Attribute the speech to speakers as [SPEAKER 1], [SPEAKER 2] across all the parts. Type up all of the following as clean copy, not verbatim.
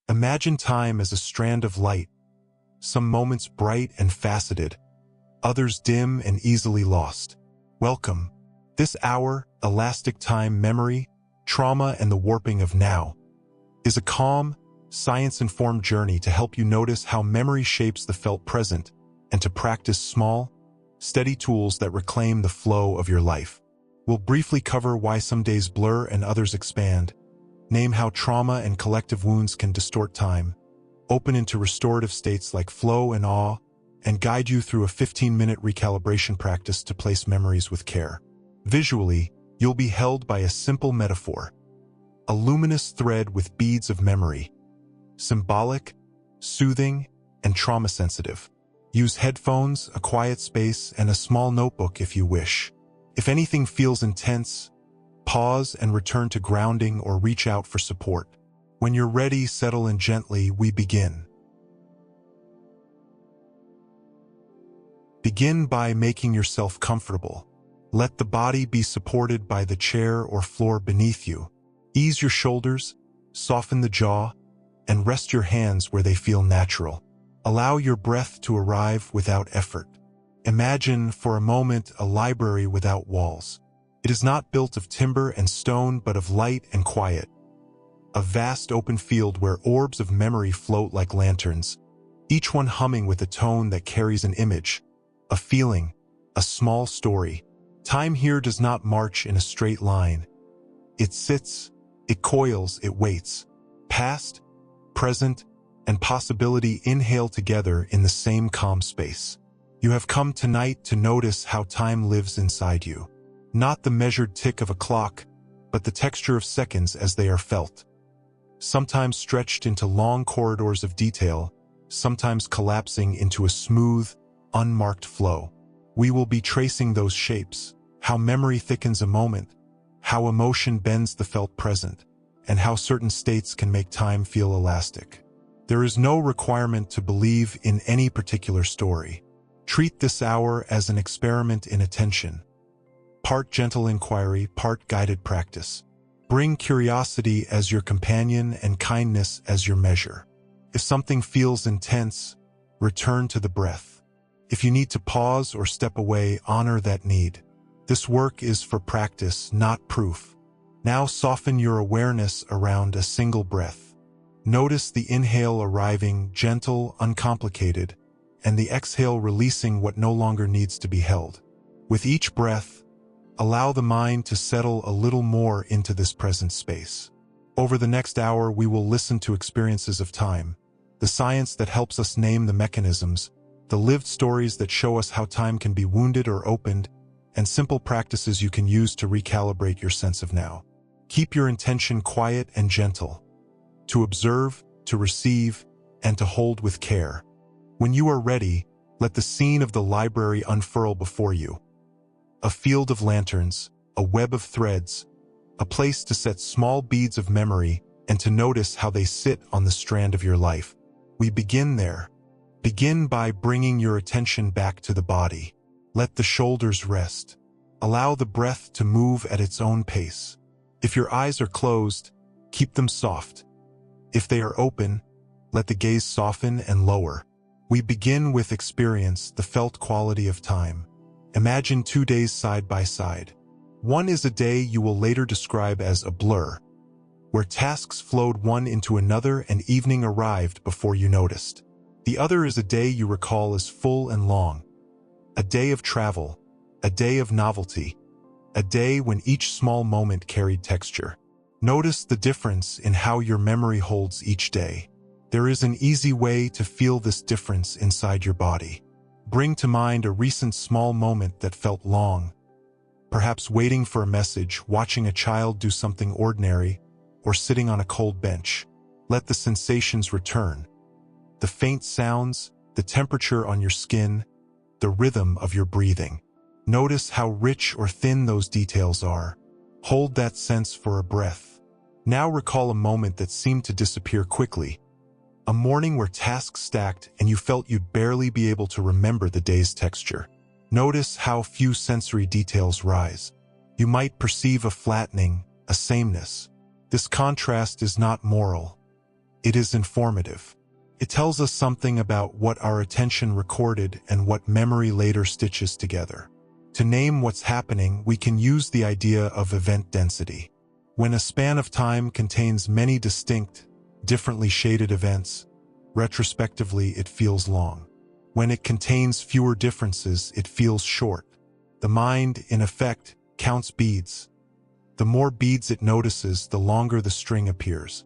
[SPEAKER 1] Imagine time as a strand of light, some moments bright and faceted, others dim and easily lost. Welcome. This hour, elastic time memory, trauma and the warping of now, is a calm, science-informed journey to help you notice how memory shapes the felt present and to practice small, steady tools that reclaim the flow of your life. We'll briefly cover why some days blur and others expand, name how trauma and collective wounds can distort time, open into restorative states like flow and awe, and guide you through a 15-minute recalibration practice to place memories with care. Visually, you'll be held by a simple metaphor, a luminous thread with beads of memory, symbolic, soothing, and trauma-sensitive. Use headphones, a quiet space, and a small notebook if you wish. If anything feels intense, pause and return to grounding or reach out for support. When you're ready, settle in gently. We begin. Begin by making yourself comfortable. Let the body be supported by the chair or floor beneath you. Ease your shoulders, soften the jaw, and rest your hands where they feel natural. Allow your breath to arrive without effort. Imagine for a moment a library without walls. It is not built of timber and stone but of light and quiet. A vast open field where orbs of memory float like lanterns, each one humming with a tone that carries an image, a feeling, a small story. Time here does not march in a straight line. It sits, it coils, it waits. Past, present, and possibility inhale together in the same calm space. You have come tonight to notice how time lives inside you. Not the measured tick of a clock, but the texture of seconds as they are felt. Sometimes stretched into long corridors of detail, sometimes collapsing into a smooth, unmarked flow. We will be tracing those shapes, how memory thickens a moment, how emotion bends the felt present, and how certain states can make time feel elastic. There is no requirement to believe in any particular story. Treat this hour as an experiment in attention. Part gentle inquiry, part guided practice. Bring curiosity as your companion and kindness as your measure. If something feels intense, return to the breath. If you need to pause or step away, honor that need. This work is for practice, not proof. Now soften your awareness around a single breath. Notice the inhale arriving, gentle, uncomplicated, and the exhale releasing what no longer needs to be held. With each breath, allow the mind to settle a little more into this present space. Over the next hour, we will listen to experiences of time, the science that helps us name the mechanisms, the lived stories that show us how time can be wounded or opened, and simple practices you can use to recalibrate your sense of now. Keep your intention quiet and gentle, to observe, to receive, and to hold with care. When you are ready, let the scene of the library unfurl before you. A field of lanterns, a web of threads, a place to set small beads of memory and to notice how they sit on the strand of your life. We begin there. Begin by bringing your attention back to the body. Let the shoulders rest. Allow the breath to move at its own pace. If your eyes are closed, keep them soft. If they are open, let the gaze soften and lower. We begin with experience, the felt quality of time. Imagine 2 days side by side. One is a day you will later describe as a blur, where tasks flowed one into another and evening arrived before you noticed. The other is a day you recall as full and long, a day of travel, a day of novelty, a day when each small moment carried texture. Notice the difference in how your memory holds each day. There is an easy way to feel this difference inside your body. Bring to mind a recent small moment that felt long, perhaps waiting for a message, watching a child do something ordinary, or sitting on a cold bench. Let the sensations return. The faint sounds, the temperature on your skin, the rhythm of your breathing. Notice how rich or thin those details are. Hold that sense for a breath. Now recall a moment that seemed to disappear quickly. A morning where tasks stacked and you felt you'd barely be able to remember the day's texture. Notice how few sensory details rise. You might perceive a flattening, a sameness. This contrast is not moral. it is informative. It tells us something about what our attention recorded and what memory later stitches together. To name what's happening, we can use the idea of event density. When a span of time contains many distinct, differently shaded events, retrospectively it feels long. When it contains fewer differences, it feels short. The mind, in effect, counts beads. The more beads it notices, the longer the string appears.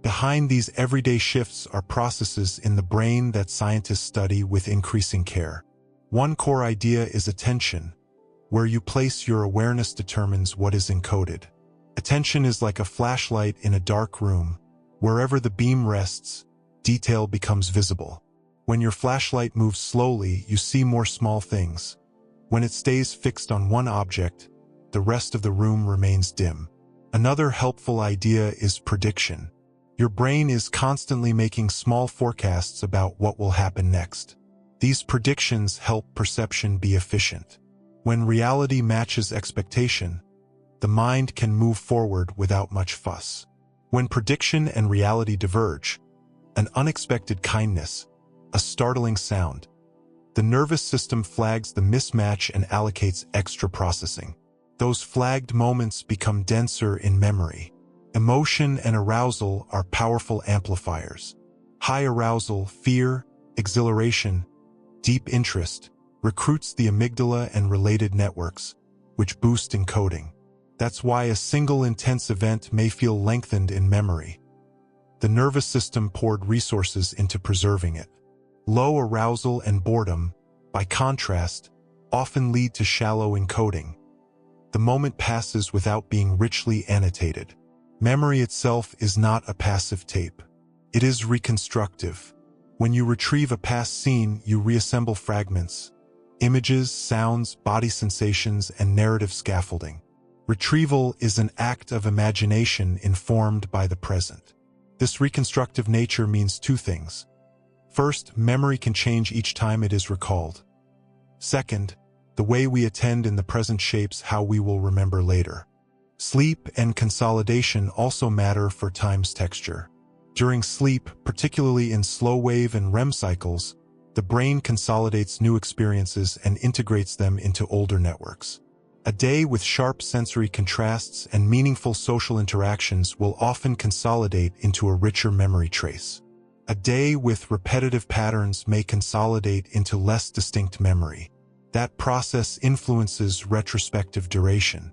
[SPEAKER 1] Behind these everyday shifts are processes in the brain that scientists study with increasing care. One core idea is attention. Where you place your awareness determines what is encoded. Attention is like a flashlight in a dark room. Wherever the beam rests, detail becomes visible. When your flashlight moves slowly, you see more small things. When it stays fixed on one object, the rest of the room remains dim. Another helpful idea is prediction. Your brain is constantly making small forecasts about what will happen next. These predictions help perception be efficient. When reality matches expectation, the mind can move forward without much fuss. When prediction and reality diverge, an unexpected kindness, a startling sound, the nervous system flags the mismatch and allocates extra processing. Those flagged moments become denser in memory. Emotion and arousal are powerful amplifiers. High arousal, fear, exhilaration, deep interest, recruits the amygdala and related networks, which boost encoding. That's why a single intense event may feel lengthened in memory. The nervous system poured resources into preserving it. Low arousal and boredom, by contrast, often lead to shallow encoding. The moment passes without being richly annotated. Memory itself is not a passive tape. It is reconstructive. When you retrieve a past scene, you reassemble fragments. Images, sounds, body sensations, and narrative scaffolding. Retrieval is an act of imagination informed by the present. This reconstructive nature means two things. First, memory can change each time it is recalled. Second, the way we attend in the present shapes how we will remember later. Sleep and consolidation also matter for time's texture. During sleep, particularly in slow-wave and REM cycles, the brain consolidates new experiences and integrates them into older networks. A day with sharp sensory contrasts and meaningful social interactions will often consolidate into a richer memory trace. A day with repetitive patterns may consolidate into less distinct memory. That process influences retrospective duration.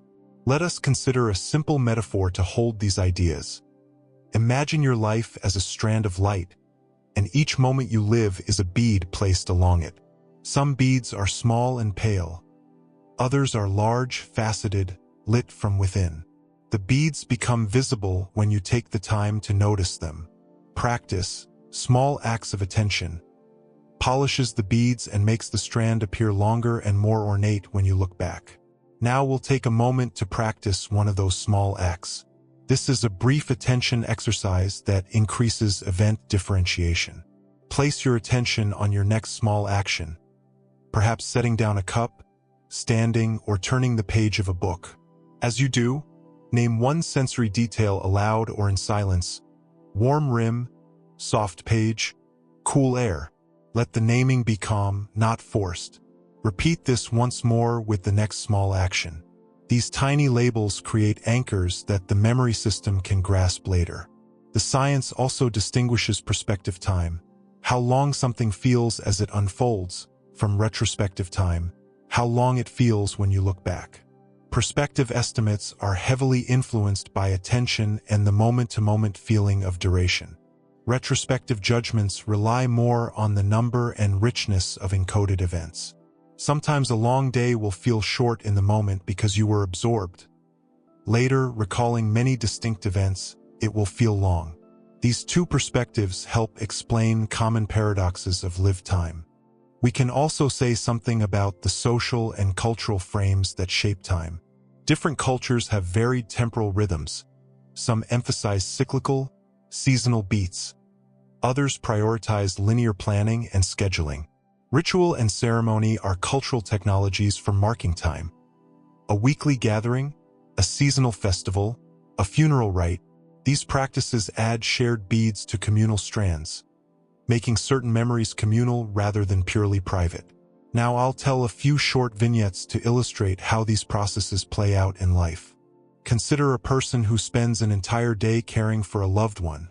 [SPEAKER 1] Let us consider a simple metaphor to hold these ideas. Imagine your life as a strand of light, and each moment you live is a bead placed along it. Some beads are small and pale. Others are large, faceted, lit from within. The beads become visible when you take the time to notice them. Practice, small acts of attention, polishes the beads and makes the strand appear longer and more ornate when you look back. Now we'll take a moment to practice one of those small acts. This is a brief attention exercise that increases event differentiation. Place your attention on your next small action, perhaps setting down a cup, standing, or turning the page of a book. As you do, name one sensory detail aloud or in silence. Warm rim, soft page, cool air. Let the naming be calm, not forced. Repeat this once more with the next small action. These tiny labels create anchors that the memory system can grasp later. The science also distinguishes perspective time, how long something feels as it unfolds, from retrospective time, how long it feels when you look back. Perspective estimates are heavily influenced by attention and the moment-to-moment feeling of duration. Retrospective judgments rely more on the number and richness of encoded events. Sometimes a long day will feel short in the moment because you were absorbed. Later, recalling many distinct events, it will feel long. These two perspectives help explain common paradoxes of lived time. We can also say something about the social and cultural frames that shape time. Different cultures have varied temporal rhythms. Some emphasize cyclical, seasonal beats. Others prioritize linear planning and scheduling. Ritual and ceremony are cultural technologies for marking time. A weekly gathering, a seasonal festival, a funeral rite, These practices add shared beads to communal strands, making certain memories communal rather than purely private. Now I'll tell a few short vignettes to illustrate how these processes play out in life. Consider a person who spends an entire day caring for a loved one.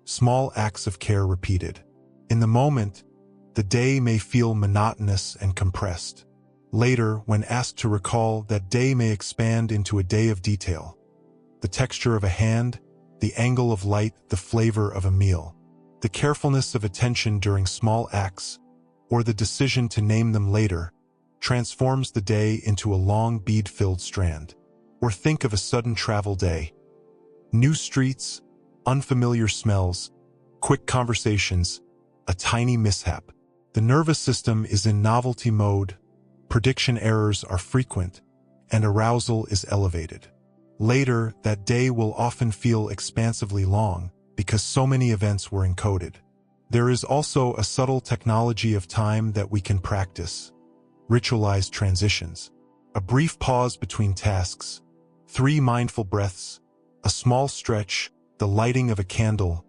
[SPEAKER 1] Small acts of care repeated. In the moment, the day may feel monotonous and compressed. Later, when asked to recall, that day may expand into a day of detail. The texture of a hand, the angle of light, the flavor of a meal. The carefulness of attention during small acts, or the decision to name them later, transforms the day into a long bead-filled strand. Or think of a sudden travel day. New streets, unfamiliar smells, quick conversations, a tiny mishap. The nervous system is in novelty mode, prediction errors are frequent, and arousal is elevated. Later, that day will often feel expansively long because so many events were encoded. There is also a subtle technology of time that we can practice. Ritualized transitions. A brief pause between tasks. 3 mindful breaths. A small stretch. The lighting of a candle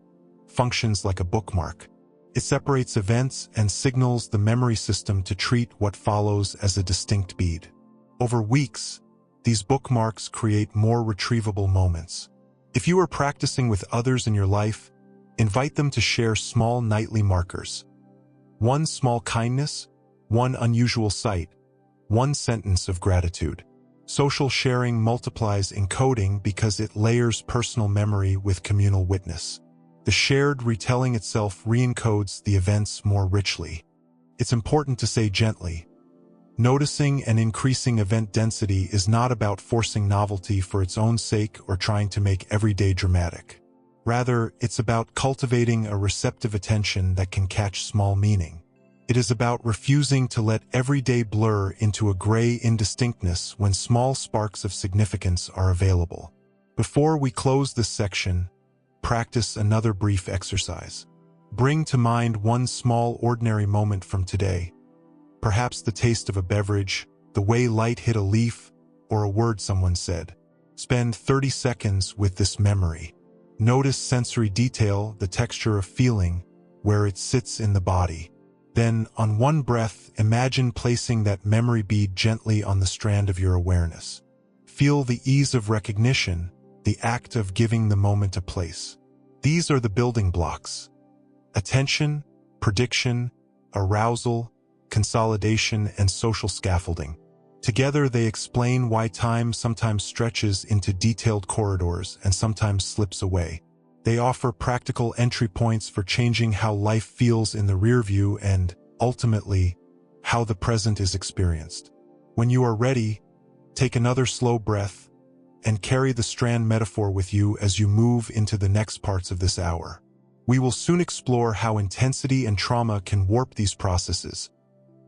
[SPEAKER 1] functions like a bookmark. It separates events and signals the memory system to treat what follows as a distinct bead. Over weeks, these bookmarks create more retrievable moments. If you are practicing with others in your life, invite them to share small nightly markers. 1 small kindness, 1 unusual sight, 1 sentence of gratitude. Social sharing multiplies encoding because it layers personal memory with communal witness. The shared retelling itself re-encodes the events more richly. It's important to say gently, noticing and increasing event density is not about forcing novelty for its own sake or trying to make every day dramatic. Rather, it's about cultivating a receptive attention that can catch small meaning. It is about refusing to let every day blur into a gray indistinctness when small sparks of significance are available. Before we close this section, practice another brief exercise. Bring to mind 1 small ordinary moment from today. Perhaps the taste of a beverage, the way light hit a leaf, or a word someone said. Spend 30 seconds with this memory. Notice sensory detail, the texture of feeling, where it sits in the body. Then, on 1 breath, imagine placing that memory bead gently on the strand of your awareness. Feel the ease of recognition, the act of giving the moment a place. These are the building blocks. Attention, prediction, arousal, consolidation, and social scaffolding. Together they explain why time sometimes stretches into detailed corridors and sometimes slips away. They offer practical entry points for changing how life feels in the rear view and, ultimately, how the present is experienced. When you are ready, take another slow breath and carry the strand metaphor with you as you move into the next parts of this hour. We will soon explore how intensity and trauma can warp these processes,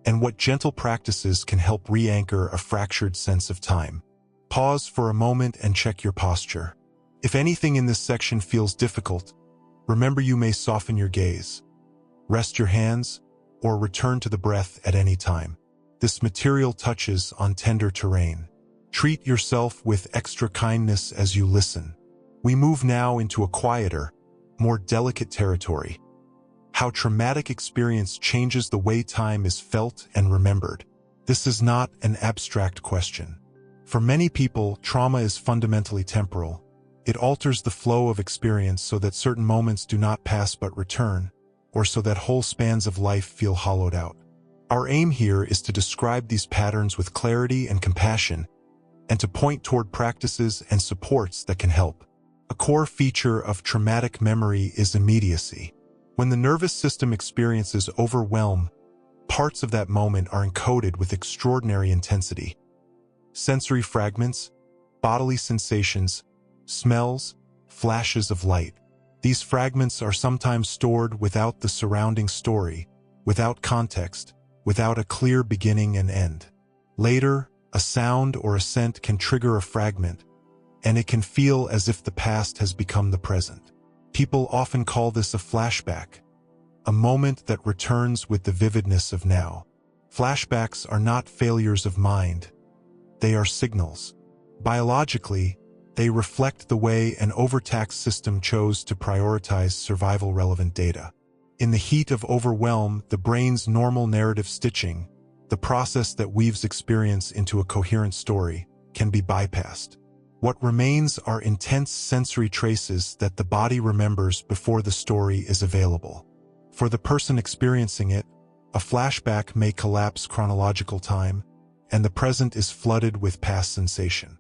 [SPEAKER 1] and what gentle practices can help re-anchor a fractured sense of time. Pause for a moment and check your posture. If anything in this section feels difficult, remember you may soften your gaze. Rest your hands, or return to the breath at any time. This material touches on tender terrain. Treat yourself with extra kindness as you listen. We move now into a quieter, more delicate territory. How traumatic experience changes the way time is felt and remembered. This is not an abstract question. For many people, trauma is fundamentally temporal. It alters the flow of experience so that certain moments do not pass but return, or so that whole spans of life feel hollowed out. Our aim here is to describe these patterns with clarity and compassion, and to point toward practices and supports that can help. A core feature of traumatic memory is immediacy. When the nervous system experiences overwhelm, parts of that moment are encoded with extraordinary intensity. Sensory fragments, bodily sensations, smells, flashes of light. These fragments are sometimes stored without the surrounding story, without context, without a clear beginning and end. Later, a sound or a scent can trigger a fragment, and it can feel as if the past has become the present. People often call this a flashback, a moment that returns with the vividness of now. Flashbacks are not failures of mind. They are signals. Biologically, They reflect the way an overtaxed system chose to prioritize survival-relevant data. In the heat of overwhelm, the brain's normal narrative stitching, the process that weaves experience into a coherent story, can be bypassed. What remains are intense sensory traces that the body remembers before the story is available. For the person experiencing it, a flashback may collapse chronological time, and the present is flooded with past sensation.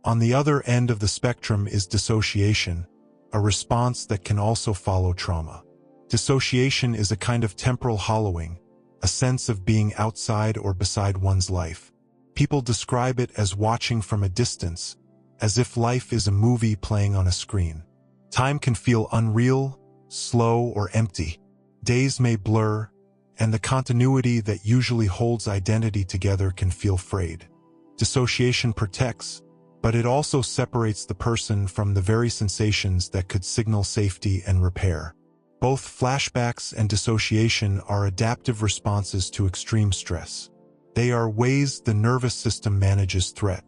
[SPEAKER 1] On the other end of the spectrum is dissociation, a response that can also follow trauma. Dissociation is a kind of temporal hollowing, a sense of being outside or beside one's life. People describe it as watching from a distance, as if life is a movie playing on a screen. Time can feel unreal, slow, or empty. Days may blur, and the continuity that usually holds identity together can feel frayed. Dissociation protects, but it also separates the person from the very sensations that could signal safety and repair. Both flashbacks and dissociation are adaptive responses to extreme stress. They are ways the nervous system manages threat.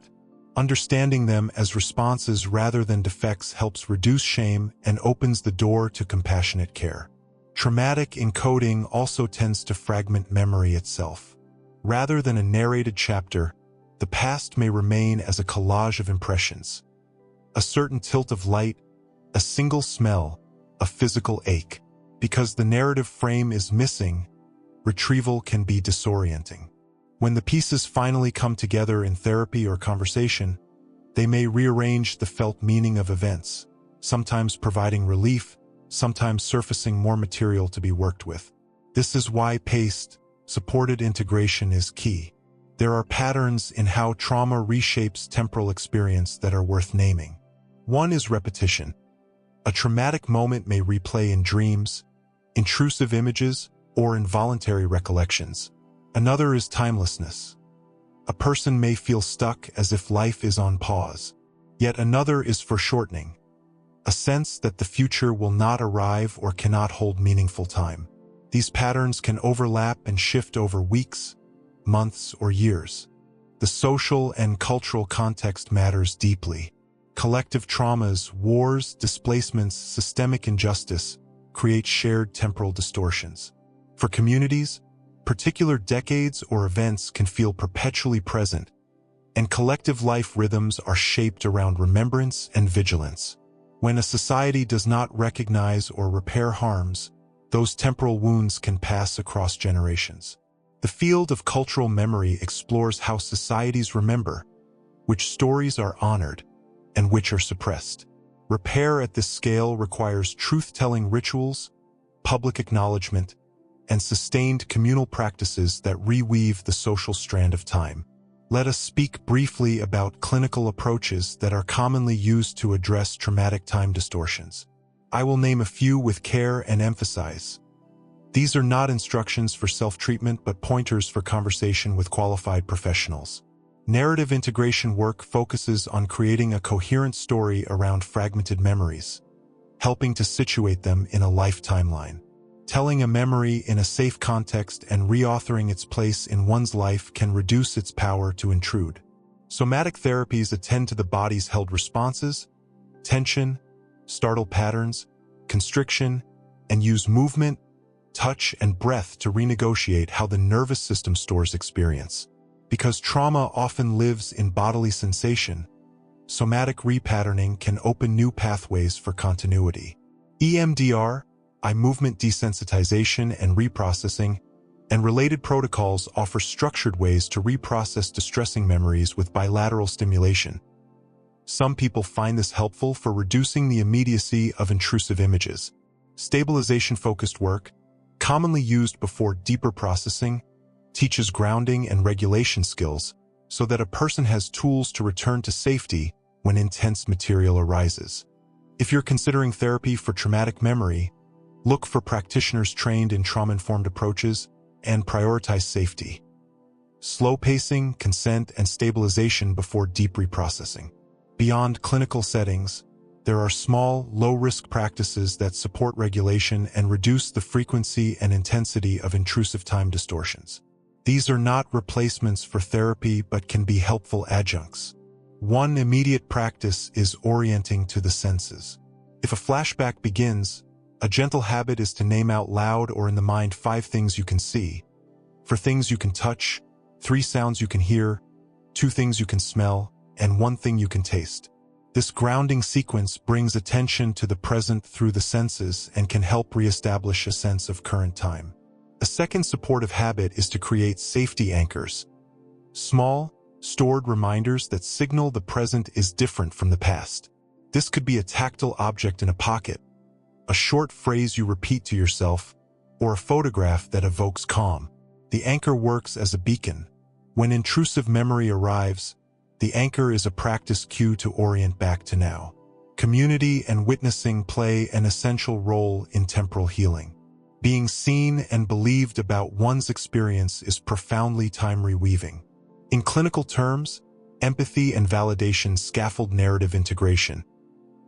[SPEAKER 1] Understanding them as responses rather than defects helps reduce shame and opens the door to compassionate care. Traumatic encoding also tends to fragment memory itself. Rather than a narrated chapter, the past may remain as a collage of impressions. A certain tilt of light, a single smell, a physical ache. Because the narrative frame is missing, retrieval can be disorienting. When the pieces finally come together in therapy or conversation, they may rearrange the felt meaning of events, sometimes providing relief, sometimes surfacing more material to be worked with. This is why paced, supported integration is key. There are patterns in how trauma reshapes temporal experience that are worth naming. One is repetition. A traumatic moment may replay in dreams, intrusive images, or involuntary recollections. Another is timelessness. A person may feel stuck as if life is on pause. Yet another is foreshortening. A sense that the future will not arrive or cannot hold meaningful time. These patterns can overlap and shift over weeks, months, or years. The social and cultural context matters deeply. Collective traumas, wars, displacements, systemic injustice create shared temporal distortions. For communities, particular decades or events can feel perpetually present, and collective life rhythms are shaped around remembrance and vigilance. When a society does not recognize or repair harms, those temporal wounds can pass across generations. The field of cultural memory explores how societies remember, which stories are honored, and which are suppressed. Repair at this scale requires truth-telling rituals, public acknowledgement, and sustained communal practices that reweave the social strand of time. Let us speak briefly about clinical approaches that are commonly used to address traumatic time distortions. I will name a few with care and emphasize. These are not instructions for self-treatment but pointers for conversation with qualified professionals. Narrative integration work focuses on creating a coherent story around fragmented memories, helping to situate them in a life timeline. Telling a memory in a safe context and reauthoring its place in one's life can reduce its power to intrude. Somatic therapies attend to the body's held responses, tension, startle patterns, constriction, and use movement, touch, and breath to renegotiate how the nervous system stores experience. Because trauma often lives in bodily sensation, somatic repatterning can open new pathways for continuity. EMDR, eye movement desensitization and reprocessing, and related protocols offer structured ways to reprocess distressing memories with bilateral stimulation. Some people find this helpful for reducing the immediacy of intrusive images. Stabilization-focused work, commonly used before deeper processing, teaches grounding and regulation skills so that a person has tools to return to safety when intense material arises. If you're considering therapy for traumatic memory, look for practitioners trained in trauma-informed approaches and prioritize safety. Slow pacing, consent, and stabilization before deep reprocessing. Beyond clinical settings, there are small, low-risk practices that support regulation and reduce the frequency and intensity of intrusive time distortions. These are not replacements for therapy but can be helpful adjuncts. One immediate practice is orienting to the senses. If a flashback begins, a gentle habit is to name out loud or in the mind 5 things you can see, 4 things you can touch, 3 sounds you can hear, 2 things you can smell, and 1 thing you can taste. This grounding sequence brings attention to the present through the senses and can help reestablish a sense of current time. A second supportive habit is to create safety anchors. Small, stored reminders that signal the present is different from the past. This could be a tactile object in a pocket, a short phrase you repeat to yourself, or a photograph that evokes calm. The anchor works as a beacon. When intrusive memory arrives, the anchor is a practice cue to orient back to now. Community and witnessing play an essential role in temporal healing. Being seen and believed about one's experience is profoundly time-reweaving. In clinical terms, empathy and validation scaffold narrative integration.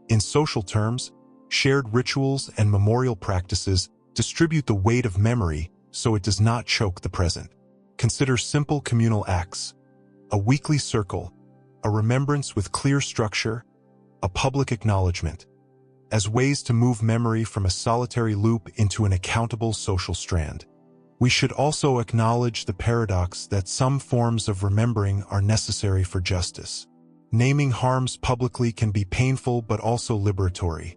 [SPEAKER 1] In social terms, shared rituals and memorial practices distribute the weight of memory so it does not choke the present. Consider simple communal acts: a weekly circle, a remembrance with clear structure, a public acknowledgement, as ways to move memory from a solitary loop into an accountable social strand. We should also acknowledge the paradox that some forms of remembering are necessary for justice. Naming harms publicly can be painful but also liberatory.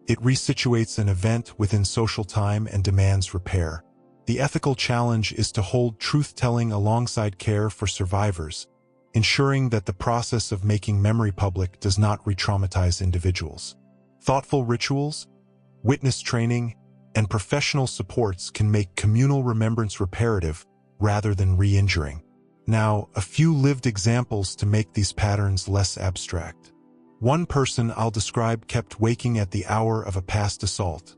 [SPEAKER 1] It resituates an event within social time and demands repair. The ethical challenge is to hold truth-telling alongside care for survivors, ensuring that the process of making memory public does not re-traumatize individuals. Thoughtful rituals, witness training, and professional supports can make communal remembrance reparative rather than re-injuring. Now, a few lived examples to make these patterns less abstract. One person I'll describe kept waking at the hour of a past assault.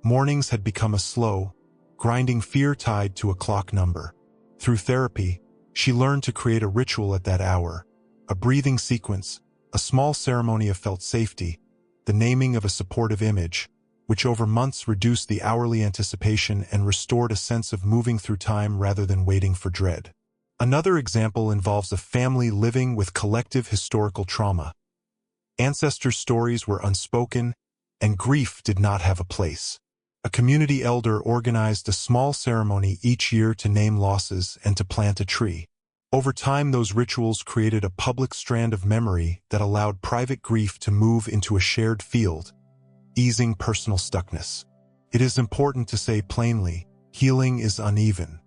[SPEAKER 1] Mornings had become a slow, grinding fear tied to a clock number. Through therapy, she learned to create a ritual at that hour, a breathing sequence, a small ceremony of felt safety, the naming of a supportive image, which over months reduced the hourly anticipation and restored a sense of moving through time rather than waiting for dread. Another example involves a family living with collective historical trauma. Ancestors' stories were unspoken, and grief did not have a place. A community elder organized a small ceremony each year to name losses and to plant a tree. Over time, those rituals created a public strand of memory that allowed private grief to move into a shared field, easing personal stuckness. It is important to say plainly, healing is uneven.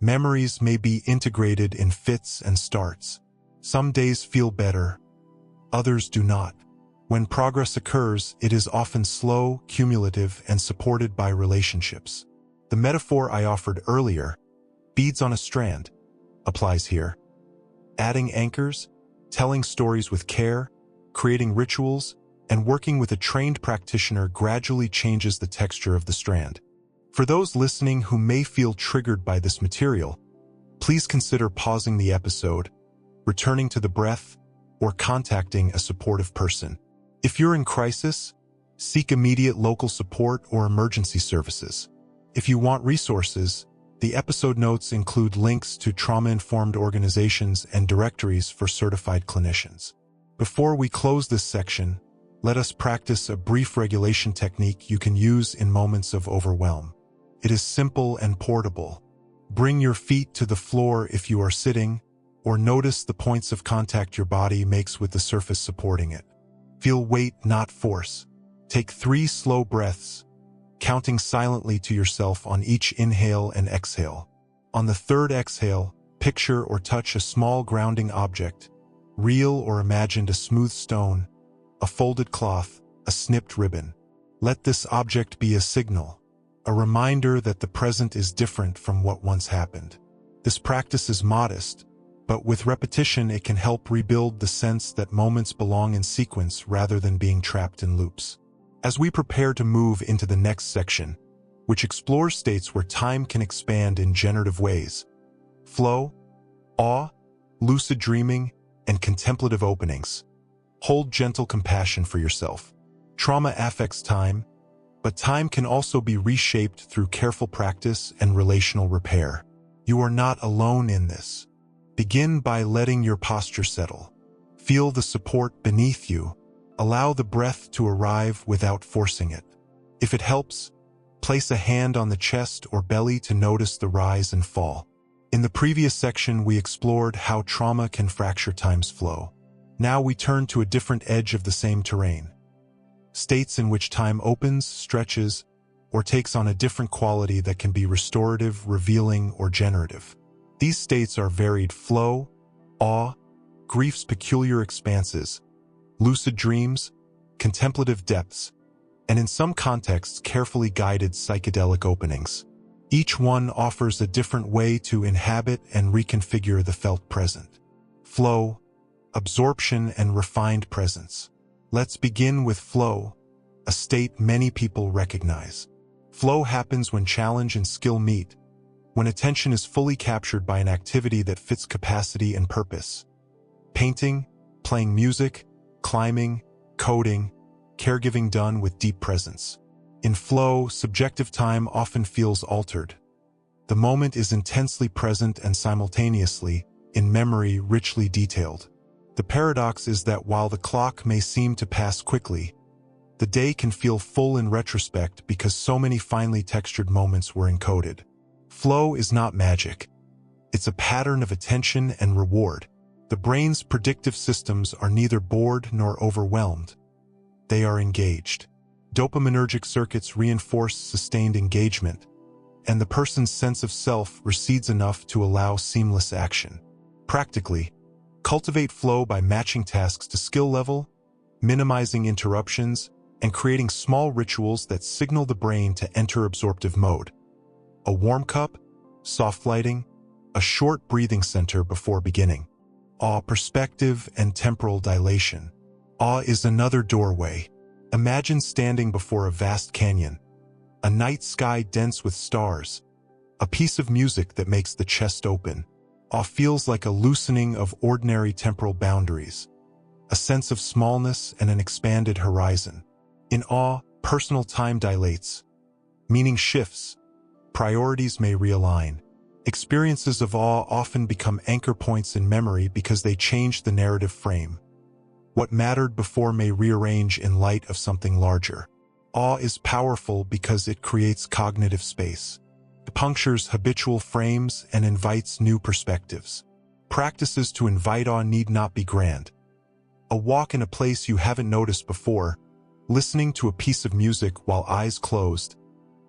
[SPEAKER 1] Memories may be integrated in fits and starts. Some days feel better, others do not. When progress occurs, it is often slow, cumulative, and supported by relationships. The metaphor I offered earlier, beads on a strand, applies here. Adding anchors, telling stories with care, creating rituals, and working with a trained practitioner gradually changes the texture of the strand. For those listening who may feel triggered by this material, please consider pausing the episode, returning to the breath, or contacting a supportive person. If you're in crisis, seek immediate local support or emergency services. If you want resources, the episode notes include links to trauma-informed organizations and directories for certified clinicians. Before we close this section, let us practice a brief regulation technique you can use in moments of overwhelm. It is simple and portable. Bring your feet to the floor if you are sitting, or notice the points of contact your body makes with the surface supporting it. Feel weight, not force. Take 3 slow breaths, counting silently to yourself on each inhale and exhale. On the 3rd exhale, picture or touch a small grounding object, real or imagined a smooth stone, a folded cloth, a snipped ribbon. Let this object be a signal, a reminder that the present is different from what once happened. This practice is modest, but with repetition it can help rebuild the sense that moments belong in sequence rather than being trapped in loops. As we prepare to move into the next section, which explores states where time can expand in generative ways, flow, awe, lucid dreaming, and contemplative openings, hold gentle compassion for yourself. Trauma affects time, but time can also be reshaped through careful practice and relational repair. You are not alone in this. Begin by letting your posture settle. Feel the support beneath you. Allow the breath to arrive without forcing it. If it helps, place a hand on the chest or belly to notice the rise and fall. In the previous section, we explored how trauma can fracture time's flow. Now we turn to a different edge of the same terrain. States in which time opens, stretches, or takes on a different quality that can be restorative, revealing, or generative. These states are varied flow, awe, grief's peculiar expanses, lucid dreams, contemplative depths, and in some contexts carefully guided psychedelic openings. Each one offers a different way to inhabit and reconfigure the felt present. Flow, absorption, and refined presence. Let's begin with flow, a state many people recognize. Flow happens when challenge and skill meet, when attention is fully captured by an activity that fits capacity and purpose. Painting, playing music, climbing, coding, caregiving done with deep presence. In flow, subjective time often feels altered. The moment is intensely present and simultaneously, in memory, richly detailed. The paradox is that while the clock may seem to pass quickly, the day can feel full in retrospect because so many finely textured moments were encoded. Flow is not magic. It's a pattern of attention and reward. The brain's predictive systems are neither bored nor overwhelmed. They are engaged. Dopaminergic circuits reinforce sustained engagement, and the person's sense of self recedes enough to allow seamless action. Practically, cultivate flow by matching tasks to skill level, minimizing interruptions, and creating small rituals that signal the brain to enter absorptive mode. A warm cup, soft lighting, a short breathing center before beginning. Awe, perspective, and temporal dilation. Awe is another doorway. Imagine standing before a vast canyon, a night sky dense with stars, a piece of music that makes the chest open. Awe feels like a loosening of ordinary temporal boundaries, a sense of smallness and an expanded horizon. In awe, personal time dilates, meaning shifts, priorities may realign. Experiences of awe often become anchor points in memory because they change the narrative frame. What mattered before may rearrange in light of something larger. Awe is powerful because it creates cognitive space. It punctures habitual frames and invites new perspectives. Practices to invite awe need not be grand. A walk in a place you haven't noticed before, listening to a piece of music while eyes closed,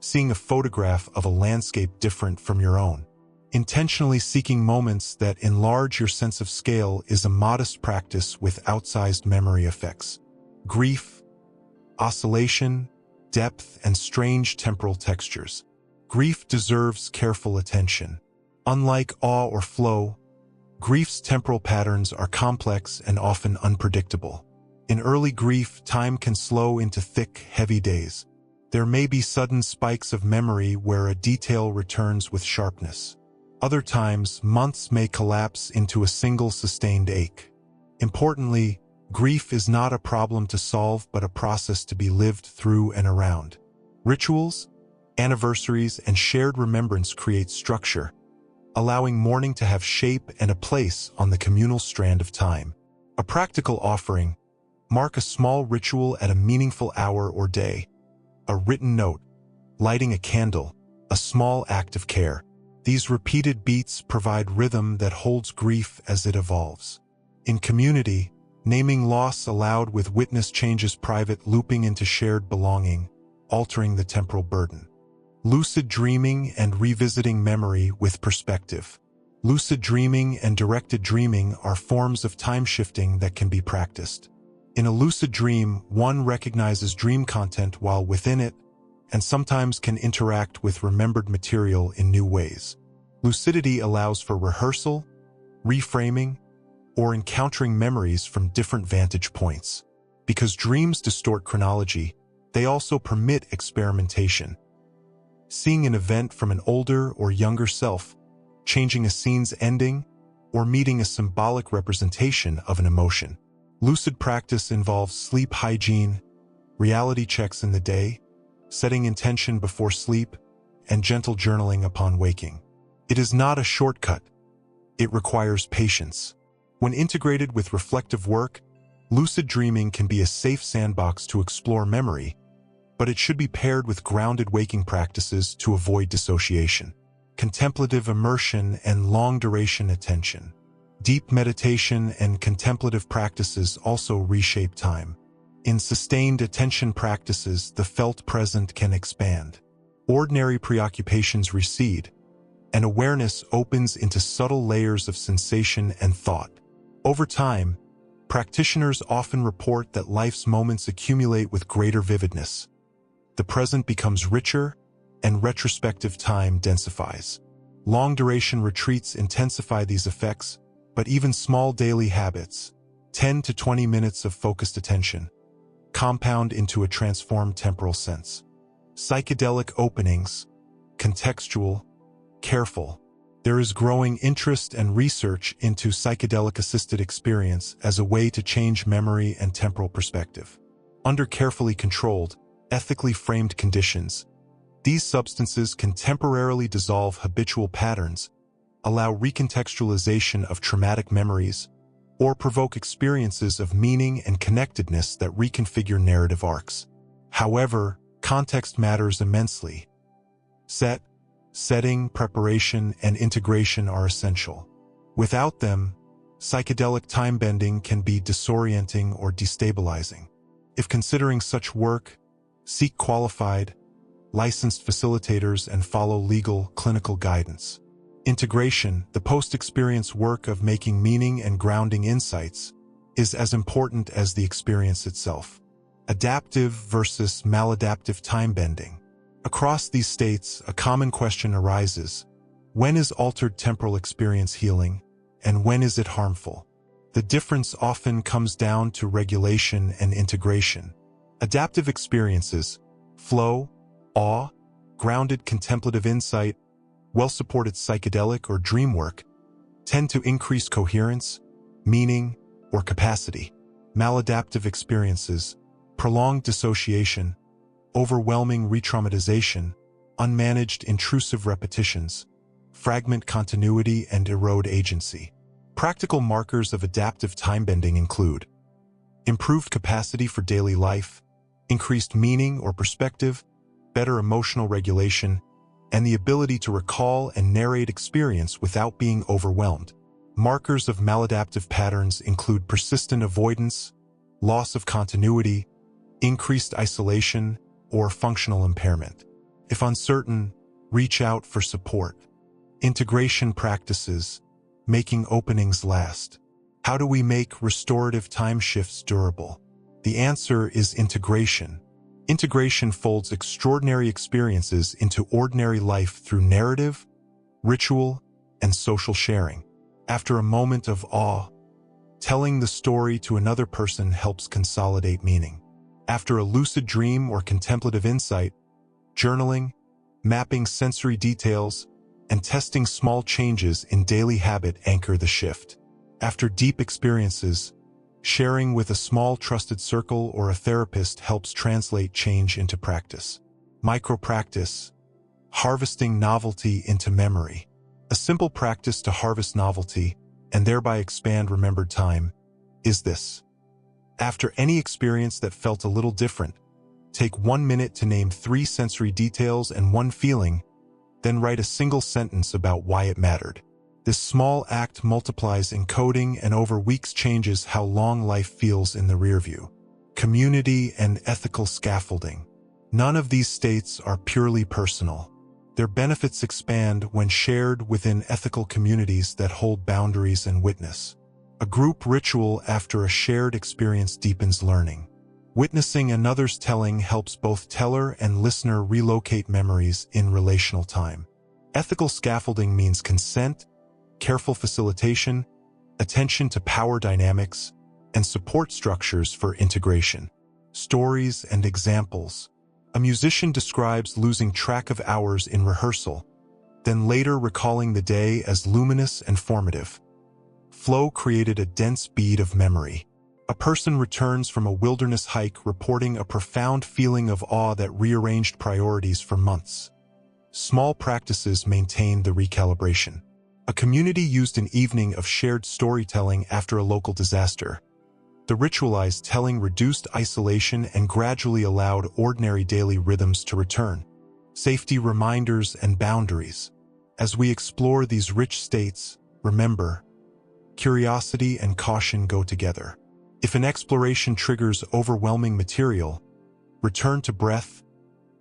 [SPEAKER 1] seeing a photograph of a landscape different from your own. Intentionally seeking moments that enlarge your sense of scale is a modest practice with outsized memory effects. Grief, oscillation, depth, and strange temporal textures. Grief deserves careful attention. Unlike awe or flow, grief's temporal patterns are complex and often unpredictable. In early grief, time can slow into thick, heavy days. There may be sudden spikes of memory where a detail returns with sharpness. Other times, months may collapse into a single sustained ache. Importantly, grief is not a problem to solve but a process to be lived through and around. Rituals, anniversaries, and shared remembrance create structure, allowing mourning to have shape and a place on the communal strand of time. A practical offering: mark a small ritual at a meaningful hour or day. A written note, lighting a candle, a small act of care. These repeated beats provide rhythm that holds grief as it evolves. In community, naming loss aloud with witness changes private, looping into shared belonging, altering the temporal burden. Lucid dreaming and revisiting memory with perspective. Lucid dreaming and directed dreaming are forms of time shifting that can be practiced. In a lucid dream, one recognizes dream content while within it, and sometimes can interact with remembered material in new ways. Lucidity allows for rehearsal, reframing, or encountering memories from different vantage points. Because dreams distort chronology, they also permit experimentation. Seeing an event from an older or younger self, changing a scene's ending, or meeting a symbolic representation of an emotion. Lucid practice involves sleep hygiene, reality checks in the day, setting intention before sleep, and gentle journaling upon waking. It is not a shortcut. It requires patience. When integrated with reflective work, lucid dreaming can be a safe sandbox to explore memory, but it should be paired with grounded waking practices to avoid dissociation. Contemplative immersion and long-duration attention. Deep meditation and contemplative practices also reshape time. In sustained attention practices, the felt present can expand. Ordinary preoccupations recede, and awareness opens into subtle layers of sensation and thought. Over time, practitioners often report that life's moments accumulate with greater vividness. The present becomes richer, and retrospective time densifies. Long-duration retreats intensify these effects, but even small daily habits, 10 to 20 minutes of focused attention, compound into a transformed temporal sense. Psychedelic openings, contextual, careful. There is growing interest and research into psychedelic-assisted experience as a way to change memory and temporal perspective. Under carefully controlled, ethically framed conditions, these substances can temporarily dissolve habitual patterns, allow recontextualization of traumatic memories, or provoke experiences of meaning and connectedness that reconfigure narrative arcs. However, context matters immensely. Setting, preparation, and integration are essential. Without them, psychedelic time-bending can be disorienting or destabilizing. If considering such work, seek qualified, licensed facilitators and follow legal, clinical guidance. Integration, the post-experience work of making meaning and grounding insights, is as important as the experience itself. Adaptive versus maladaptive time-bending. Across these states, a common question arises: when is altered temporal experience healing, and when is it harmful? The difference often comes down to regulation and integration. Adaptive experiences, flow, awe, grounded contemplative insight, well-supported psychedelic or dream work, tend to increase coherence, meaning, or capacity. Maladaptive experiences, prolonged dissociation, overwhelming re-traumatization, unmanaged intrusive repetitions, fragment continuity and erode agency. Practical markers of adaptive time-bending include improved capacity for daily life, increased meaning or perspective, better emotional regulation, and the ability to recall and narrate experience without being overwhelmed. Markers of maladaptive patterns include persistent avoidance, loss of continuity, increased isolation, or functional impairment. If uncertain, reach out for support. Integration practices, making openings last. How do we make restorative time shifts durable? The answer is integration. Integration folds extraordinary experiences into ordinary life through narrative, ritual, and social sharing. After a moment of awe, telling the story to another person helps consolidate meaning. After a lucid dream or contemplative insight, journaling, mapping sensory details, and testing small changes in daily habit anchor the shift. After deep experiences, sharing with a small trusted circle or a therapist helps translate change into practice. Micro-practice, harvesting novelty into memory. A simple practice to harvest novelty, and thereby expand remembered time, is this. After any experience that felt a little different, take 1 minute to name 3 sensory details and 1 feeling, then write a single sentence about why it mattered. This small act multiplies encoding and over weeks changes how long life feels in the rearview. Community and ethical scaffolding. None of these states are purely personal. Their benefits expand when shared within ethical communities that hold boundaries and witness. A group ritual after a shared experience deepens learning. Witnessing another's telling helps both teller and listener relocate memories in relational time. Ethical scaffolding means consent, careful facilitation, attention to power dynamics, and support structures for integration. Stories and examples. A musician describes losing track of hours in rehearsal, then later recalling the day as luminous and formative. Flow created a dense bead of memory. A person returns from a wilderness hike reporting a profound feeling of awe that rearranged priorities for months. Small practices maintain the recalibration. A community used an evening of shared storytelling after a local disaster. The ritualized telling reduced isolation and gradually allowed ordinary daily rhythms to return. Safety reminders and boundaries. As we explore these rich states, remember, curiosity and caution go together. If an exploration triggers overwhelming material, return to breath,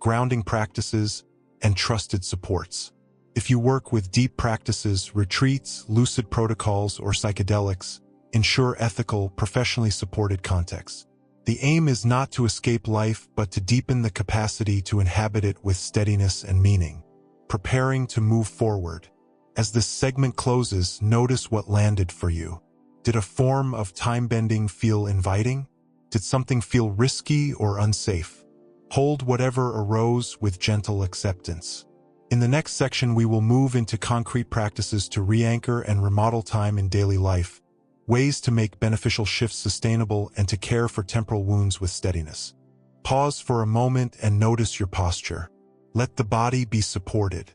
[SPEAKER 1] grounding practices, and trusted supports. If you work with deep practices, retreats, lucid protocols, or psychedelics, ensure ethical, professionally supported contexts. The aim is not to escape life, but to deepen the capacity to inhabit it with steadiness and meaning. Preparing to move forward. As this segment closes, notice what landed for you. Did a form of time-bending feel inviting? Did something feel risky or unsafe? Hold whatever arose with gentle acceptance. In the next section, we will move into concrete practices to re-anchor and remodel time in daily life, ways to make beneficial shifts sustainable and to care for temporal wounds with steadiness. Pause for a moment and notice your posture. Let the body be supported.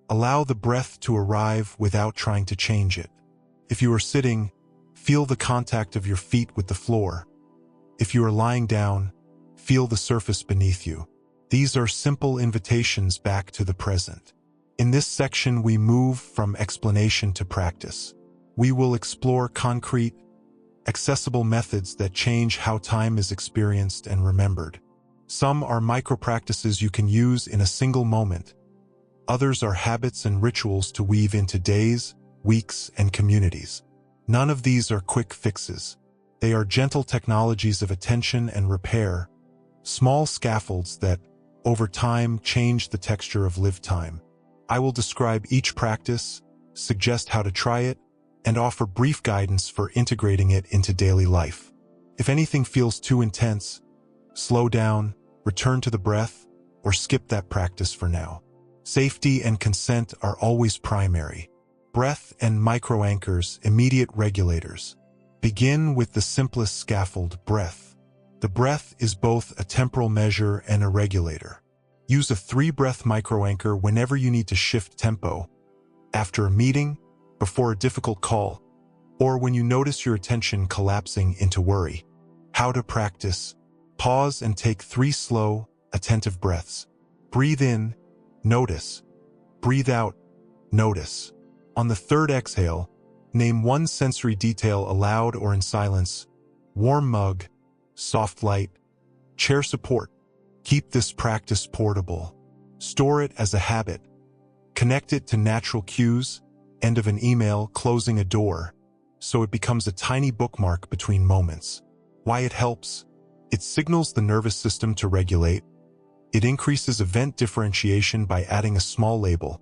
[SPEAKER 1] Allow the breath to arrive without trying to change it. If you are sitting, feel the contact of your feet with the floor. If you are lying down, feel the surface beneath you. These are simple invitations back to the present. In this section, we move from explanation to practice. We will explore concrete, accessible methods that change how time is experienced and remembered. Some are micro-practices you can use in a single moment. Others are habits and rituals to weave into days, weeks, and communities. None of these are quick fixes. They are gentle technologies of attention and repair, small scaffolds that, over time, change the texture of lived time. I will describe each practice, suggest how to try it, and offer brief guidance for integrating it into daily life. If anything feels too intense, slow down, return to the breath, or skip that practice for now. Safety and consent are always primary. Breath and micro-anchors, immediate regulators. Begin with the simplest scaffold, breath. The breath is both a temporal measure and a regulator. Use a 3-breath micro-anchor whenever you need to shift tempo, after a meeting, before a difficult call, or when you notice your attention collapsing into worry. How to practice. Pause and take 3 slow, attentive breaths. Breathe in, notice. Breathe out, notice. On the 3rd exhale, name one sensory detail aloud or in silence. Warm mug, soft light, chair support. Keep this practice portable. Store it as a habit. Connect it to natural cues, end of an email, closing a door, so it becomes a tiny bookmark between moments. Why it helps? It signals the nervous system to regulate. It increases event differentiation by adding a small label.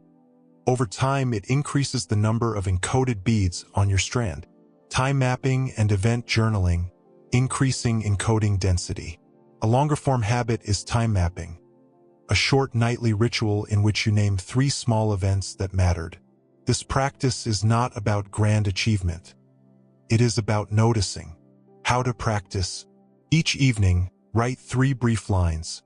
[SPEAKER 1] Over time, it increases the number of encoded beads on your strand. Time mapping and event journaling, increasing encoding density. A longer-form habit is time mapping, a short nightly ritual in which you name 3 small events that mattered. This practice is not about grand achievement. It is about noticing. How to practice. Each evening, write 3 brief lines.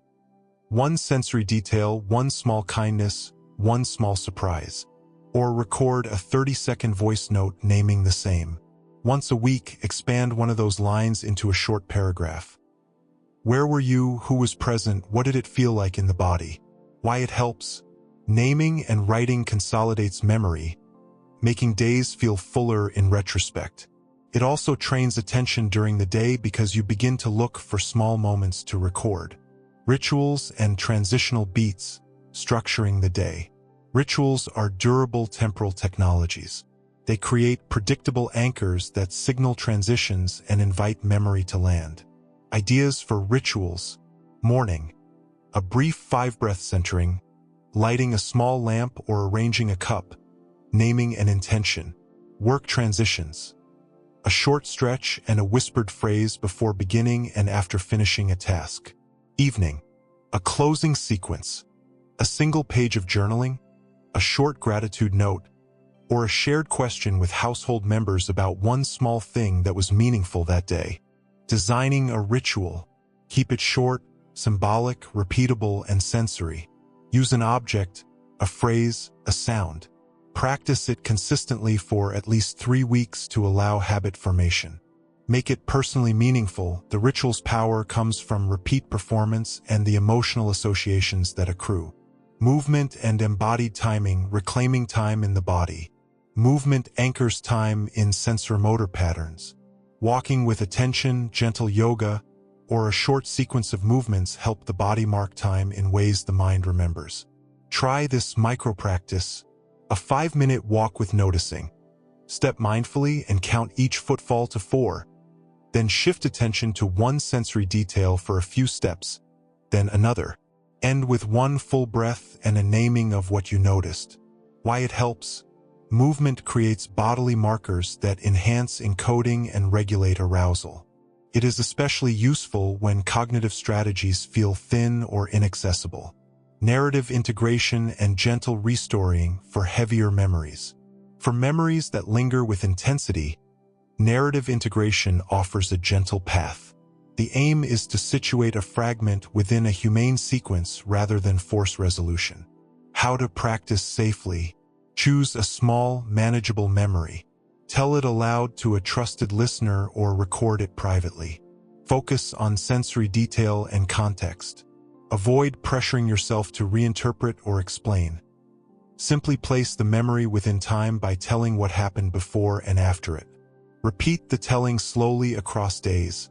[SPEAKER 1] 1 sensory detail, 1 small kindness, 1 small surprise. Or record a 30-second voice note naming the same. Once a week, expand one of those lines into a short paragraph. Where were you? Who was present? What did it feel like in the body? Why it helps? Naming and writing consolidates memory, making days feel fuller in retrospect. It also trains attention during the day because you begin to look for small moments to record. Rituals and transitional beats, structuring the day. Rituals are durable temporal technologies. They create predictable anchors that signal transitions and invite memory to land. Ideas for rituals. Morning. A brief 5-breath centering, lighting a small lamp or arranging a cup, naming an intention. Work transitions. A short stretch and a whispered phrase before beginning and after finishing a task. Evening. A closing sequence. A single page of journaling, a short gratitude note, or a shared question with household members about one small thing that was meaningful that day. Designing a ritual. Keep it short, symbolic, repeatable, and sensory. Use an object, a phrase, a sound. Practice it consistently for at least 3 weeks to allow habit formation. Make it personally meaningful. The ritual's power comes from repeat performance and the emotional associations that accrue. Movement and embodied timing, reclaiming time in the body. Movement anchors time in sensorimotor patterns. Walking with attention, gentle yoga, or a short sequence of movements help the body mark time in ways the mind remembers. Try this micro-practice, a 5-minute walk with noticing. Step mindfully and count each footfall to 4. Then shift attention to one sensory detail for a few steps, then another. End with one full breath and a naming of what you noticed. Why it helps? Movement creates bodily markers that enhance encoding and regulate arousal. It is especially useful when cognitive strategies feel thin or inaccessible. Narrative integration and gentle restoring for heavier memories. For memories that linger with intensity, narrative integration offers a gentle path. The aim is to situate a fragment within a humane sequence rather than force resolution. How to practice safely. Choose a small, manageable memory. Tell it aloud to a trusted listener or record it privately. Focus on sensory detail and context. Avoid pressuring yourself to reinterpret or explain. Simply place the memory within time by telling what happened before and after it. Repeat the telling slowly across days,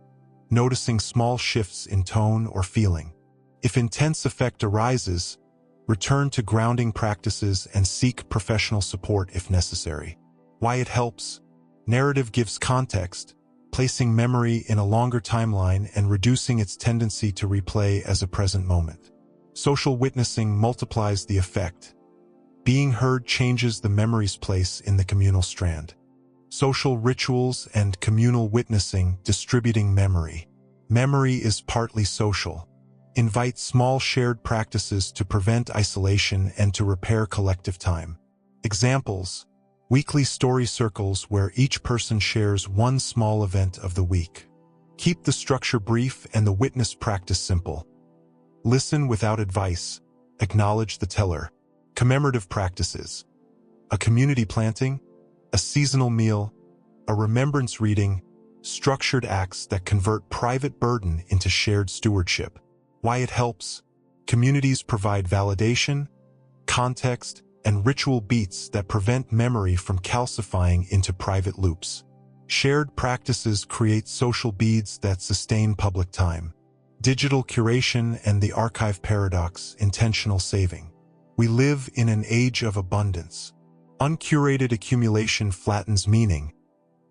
[SPEAKER 1] noticing small shifts in tone or feeling. If intense effect arises, return to grounding practices and seek professional support if necessary. Why it helps? Narrative gives context, placing memory in a longer timeline and reducing its tendency to replay as a present moment. Social witnessing multiplies the effect. Being heard changes the memory's place in the communal strand. Social rituals and communal witnessing, distributing memory. Memory is partly social. Invite small shared practices to prevent isolation and to repair collective time. Examples: weekly story circles where each person shares one small event of the week. Keep the structure brief and the witness practice simple. Listen without advice. Acknowledge the teller. Commemorative practices. A community planting, a seasonal meal, a remembrance reading, structured acts that convert private burden into shared stewardship. Why it helps? Communities provide validation, context, and ritual beats that prevent memory from calcifying into private loops. Shared practices create social beads that sustain public time. Digital curation and the archive paradox, intentional saving. We live in an age of abundance. Uncurated accumulation flattens meaning.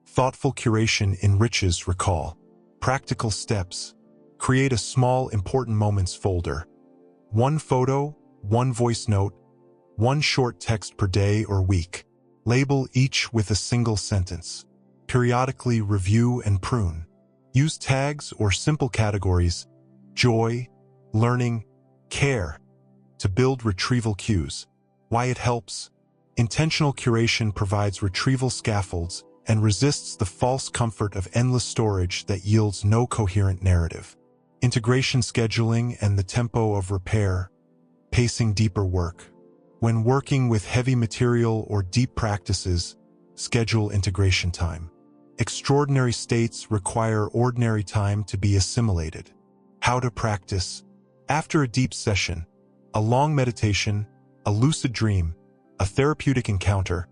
[SPEAKER 1] Thoughtful curation enriches recall. Practical steps. Create a small important moments folder. One photo, one voice note, one short text per day or week. Label each with a single sentence. Periodically review and prune. Use tags or simple categories, joy, learning, care, to build retrieval cues. Why it helps? Intentional curation provides retrieval scaffolds and resists the false comfort of endless storage that yields no coherent narrative. Integration scheduling and the tempo of repair, pacing deeper work. When working with heavy material or deep practices, schedule integration time. Extraordinary states require ordinary time to be assimilated. How to practice? After a deep session, a long meditation, a lucid dream, a therapeutic encounter,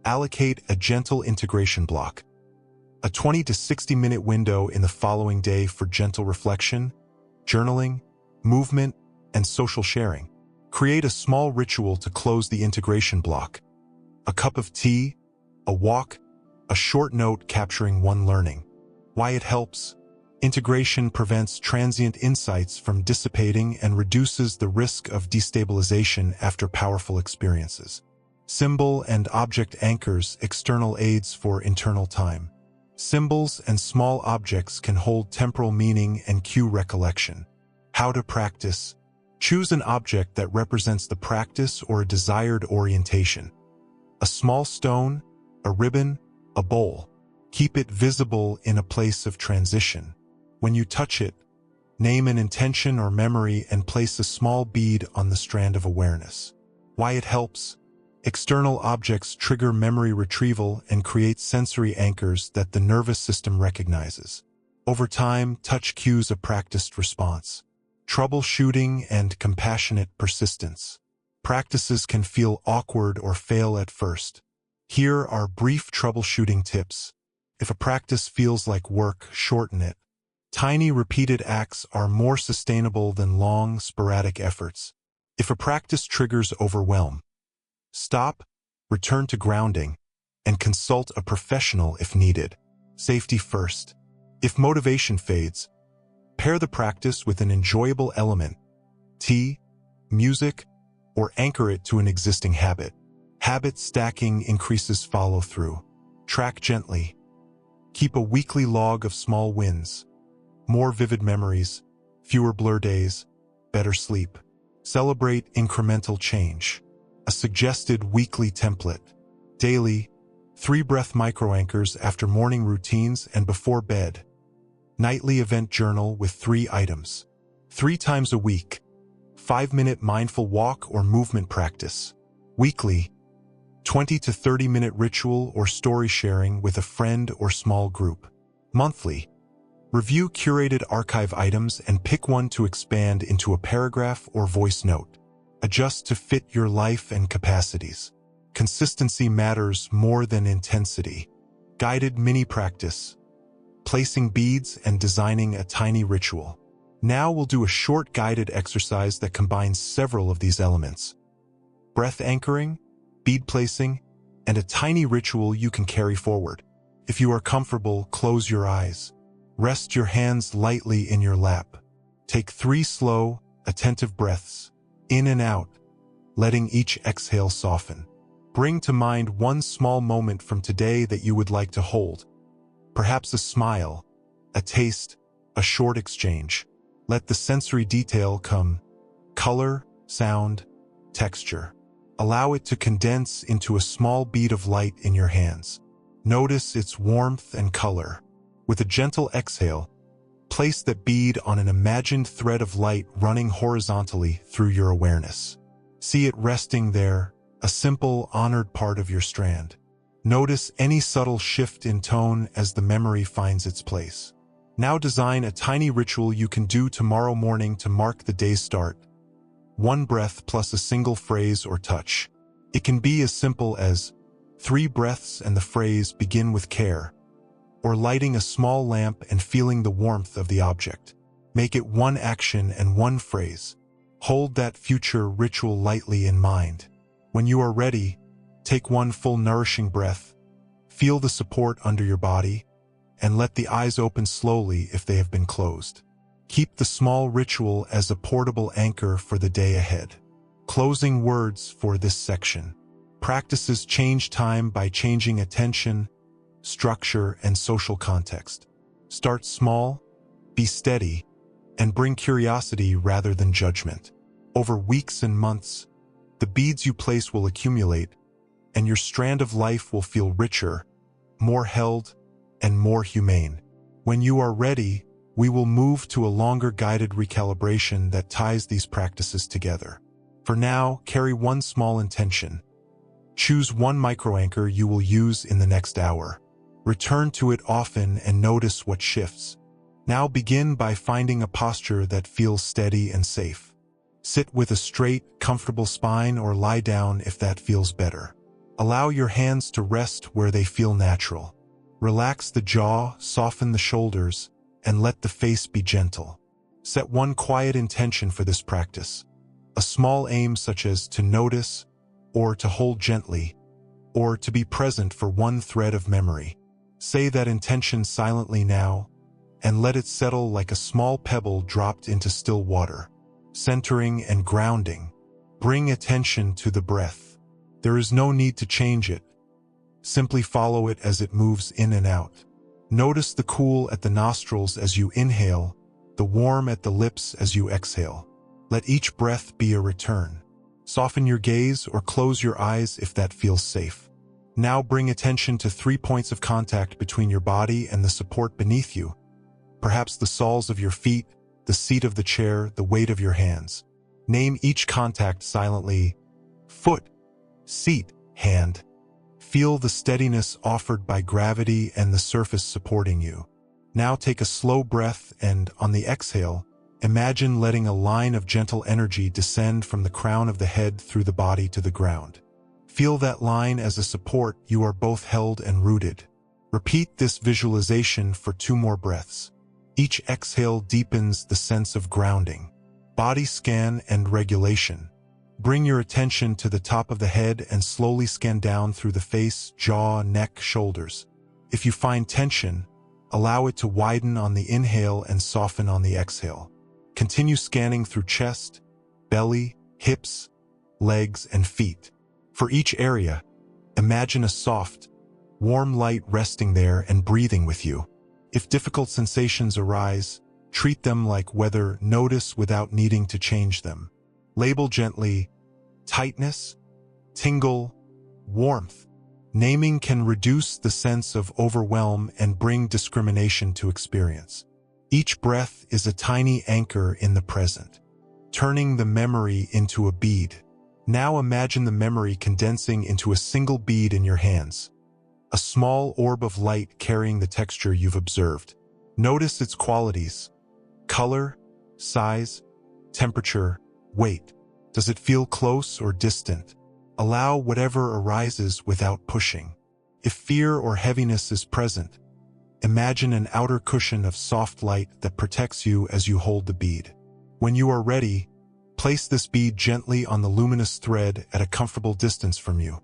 [SPEAKER 1] allocate a gentle integration block. A 20 to 60-minute window in the following day for gentle reflection, journaling, movement, and social sharing. Create a small ritual to close the integration block. A cup of tea, a walk, a short note capturing one learning. Why it helps? Integration prevents transient insights from dissipating and reduces the risk of destabilization after powerful experiences. Symbol and object anchors, external aids for internal time. Symbols and small objects can hold temporal meaning and cue recollection. How to practice? Choose an object that represents the practice or a desired orientation. A small stone, a ribbon, a bowl. Keep it visible in a place of transition. When you touch it, name an intention or memory and place a small bead on the strand of awareness. Why it helps? External objects trigger memory retrieval and create sensory anchors that the nervous system recognizes. Over time, touch cues a practiced response. Troubleshooting and compassionate persistence. Practices can feel awkward or fail at first. Here are brief troubleshooting tips. If a practice feels like work, shorten it. Tiny repeated acts are more sustainable than long, sporadic efforts. If a practice triggers overwhelm, stop, return to grounding, and consult a professional if needed. Safety first. If motivation fades, pair the practice with an enjoyable element, tea, music, or anchor it to an existing habit. Habit stacking increases follow-through. Track gently. Keep a weekly log of small wins. More vivid memories, fewer blur days, better sleep. Celebrate incremental change. A suggested weekly template. Daily, 3 breath microanchors after morning routines and before bed. Nightly event journal with 3 items. 3 times a week, 5-minute mindful walk or movement practice. Weekly, 20 to 30-minute ritual or story sharing with a friend or small group. Monthly, review curated archive items and pick one to expand into a paragraph or voice note. Adjust to fit your life and capacities. Consistency matters more than intensity. Guided mini practice. Placing beads and designing a tiny ritual. Now we'll do a short guided exercise that combines several of these elements. Breath anchoring, bead placing, and a tiny ritual you can carry forward. If you are comfortable, close your eyes. Rest your hands lightly in your lap. Take 3 slow, attentive breaths, in and out, letting each exhale soften. Bring to mind one small moment from today that you would like to hold. Perhaps a smile, a taste, a short exchange. Let the sensory detail come. Color, sound, texture. Allow it to condense into a small bead of light in your hands. Notice its warmth and color. With a gentle exhale, place that bead on an imagined thread of light running horizontally through your awareness. See it resting there, a simple, honored part of your strand. Notice any subtle shift in tone as the memory finds its place. Now design a tiny ritual you can do tomorrow morning to mark the day's start. 1 breath plus a single phrase or touch. It can be as simple as 3 breaths and the phrase "begin with care," or lighting a small lamp and feeling the warmth of the object. Make it 1 action and 1 phrase. Hold that future ritual lightly in mind. When you are ready, take 1 full nourishing breath, feel the support under your body, and let the eyes open slowly if they have been closed. Keep the small ritual as a portable anchor for the day ahead. Closing words for this section. Practices change time by changing attention, structure, and social context. Start small, be steady, and bring curiosity rather than judgment. Over weeks and months, the beads you place will accumulate, and your strand of life will feel richer, more held, and more humane. When you are ready, we will move to a longer guided recalibration that ties these practices together. For now, carry 1 small intention. Choose 1 microanchor you will use in the next hour. Return to it often and notice what shifts. Now begin by finding a posture that feels steady and safe. Sit with a straight, comfortable spine or lie down if that feels better. Allow your hands to rest where they feel natural. Relax the jaw, soften the shoulders, and let the face be gentle. Set 1 quiet intention for this practice. A small aim such as to notice, or to hold gently, or to be present for 1 thread of memory. Say that intention silently now, and let it settle like a small pebble dropped into still water. Centering and grounding. Bring attention to the breath. There is no need to change it. Simply follow it as it moves in and out. Notice the cool at the nostrils as you inhale, the warm at the lips as you exhale. Let each breath be a return. Soften your gaze or close your eyes if that feels safe. Now bring attention to 3 points of contact between your body and the support beneath you. Perhaps the soles of your feet, the seat of the chair, the weight of your hands. Name each contact silently. Foot, seat, hand. Feel the steadiness offered by gravity and the surface supporting you. Now take a slow breath and, on the exhale, imagine letting a line of gentle energy descend from the crown of the head through the body to the ground. Feel that line as a support. You are both held and rooted. Repeat this visualization for 2 more breaths. Each exhale deepens the sense of grounding. Body scan and regulation. Bring your attention to the top of the head and slowly scan down through the face, jaw, neck, shoulders. If you find tension, allow it to widen on the inhale and soften on the exhale. Continue scanning through chest, belly, hips, legs, and feet. For each area, imagine a soft, warm light resting there and breathing with you. If difficult sensations arise, treat them like weather. Notice without needing to change them. Label gently: tightness, tingle, warmth. Naming can reduce the sense of overwhelm and bring discrimination to experience. Each breath is a tiny anchor in the present, turning the memory into a bead. Now imagine the memory condensing into a single bead in your hands. A small orb of light carrying the texture you've observed. Notice its qualities: color, size, temperature, weight. Does it feel close or distant? Allow whatever arises without pushing. If fear or heaviness is present, imagine an outer cushion of soft light that protects you as you hold the bead. When you are ready, place this bead gently on the luminous thread at a comfortable distance from you.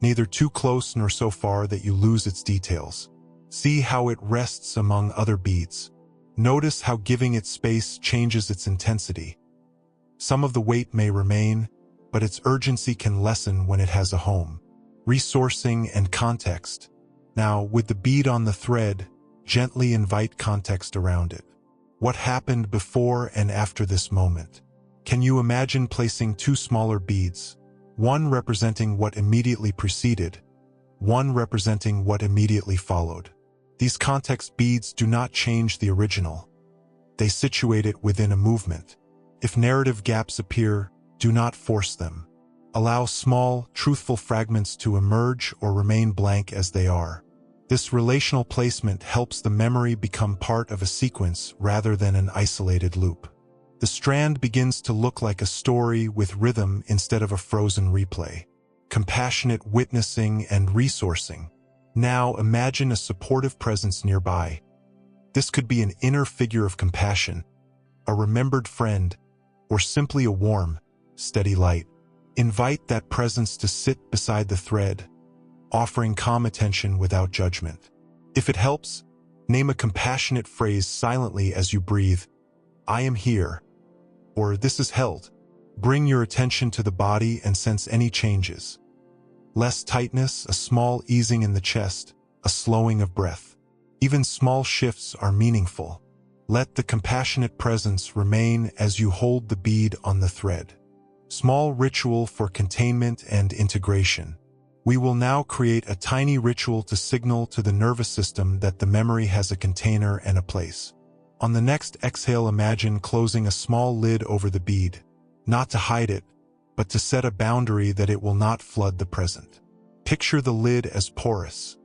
[SPEAKER 1] Neither too close nor so far that you lose its details. See how it rests among other beads. Notice how giving it space changes its intensity. Some of the weight may remain, but its urgency can lessen when it has a home. Resourcing and context. Now, with the bead on the thread, gently invite context around it. What happened before and after this moment? Can you imagine placing 2 smaller beads, one representing what immediately preceded, one representing what immediately followed? These context beads do not change the original. They situate it within a movement. If narrative gaps appear, do not force them. Allow small, truthful fragments to emerge or remain blank as they are. This relational placement helps the memory become part of a sequence rather than an isolated loop. The strand begins to look like a story with rhythm instead of a frozen replay. Compassionate witnessing and resourcing. Now imagine a supportive presence nearby. This could be an inner figure of compassion, a remembered friend, or simply a warm, steady light. Invite that presence to sit beside the thread, offering calm attention without judgment. If it helps, name a compassionate phrase silently as you breathe: "I am here," or "This is held." Bring your attention to the body and sense any changes. Less tightness, a small easing in the chest, a slowing of breath. Even small shifts are meaningful. Let the compassionate presence remain as you hold the bead on the thread. Small ritual for containment and integration. We will now create a tiny ritual to signal to the nervous system that the memory has a container and a place. On the next exhale, imagine closing a small lid over the bead, not to hide it, but to set a boundary that it will not flood the present. Picture the lid as porous.